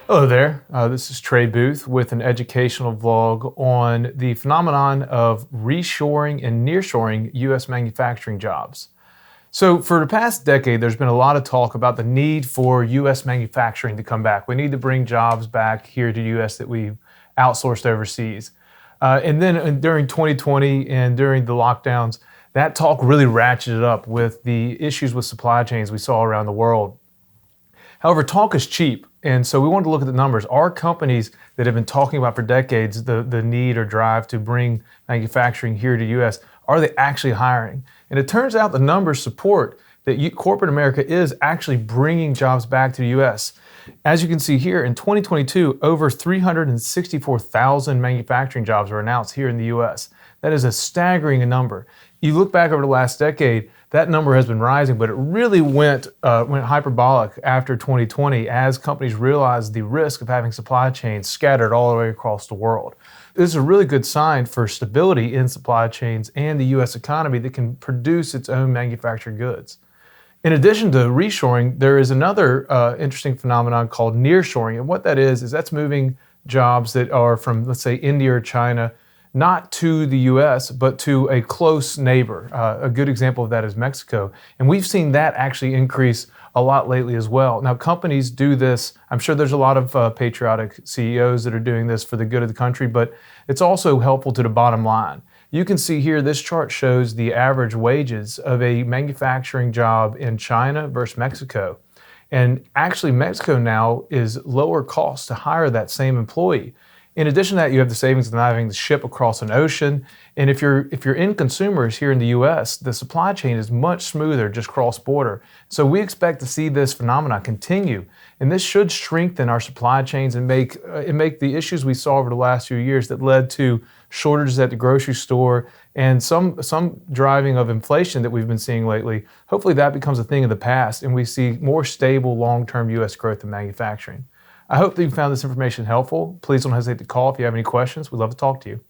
Hello there. This is Trey Booth with an educational vlog on the phenomenon of reshoring and nearshoring U.S. manufacturing jobs. So for the past decade, there's been a lot of talk about the need for U.S. manufacturing to come back. We need to bring jobs back here to the U.S. that we've outsourced overseas. And then during 2020 and during the lockdowns, that talk really ratcheted up with the issues with supply chains we saw around the world. However, talk is cheap, and so we wanted to look at the numbers. Are companies that have been talking about for decades the need or drive to bring manufacturing here to the U.S., are they actually hiring? And it turns out the numbers support that corporate America is actually bringing jobs back to the U.S. As you can see here, in 2022, over 364,000 manufacturing jobs were announced here in the U.S. That is a staggering number. You look back over the last decade, that number has been rising, but it really went hyperbolic after 2020 as companies realized the risk of having supply chains scattered all the way across the world. This is a really good sign for stability in supply chains and the U.S. economy that can produce its own manufactured goods. In addition to reshoring, there is another interesting phenomenon called nearshoring. And what that is that's moving jobs that are from, let's say, India or China, not to the U.S., but to a close neighbor. A good example of that is Mexico. And we've seen that actually increase a lot lately as well. Now, companies do this. I'm sure there's a lot of patriotic CEOs that are doing this for the good of the country, but it's also helpful to the bottom line. You can see here, this chart shows the average wages of a manufacturing job in China versus Mexico. And actually, Mexico now is lower cost to hire that same employee. In addition to that, you have the savings of not having to ship across an ocean. And if you're in consumers here in the U.S., the supply chain is much smoother just cross-border. So we expect to see this phenomenon continue. And this should strengthen our supply chains and make the issues we saw over the last few years that led to shortages at the grocery store and some driving of inflation that we've been seeing lately. Hopefully that becomes a thing of the past and we see more stable long-term U.S. growth in manufacturing. I hope that you found this information helpful. Please don't hesitate to call if you have any questions. We'd love to talk to you.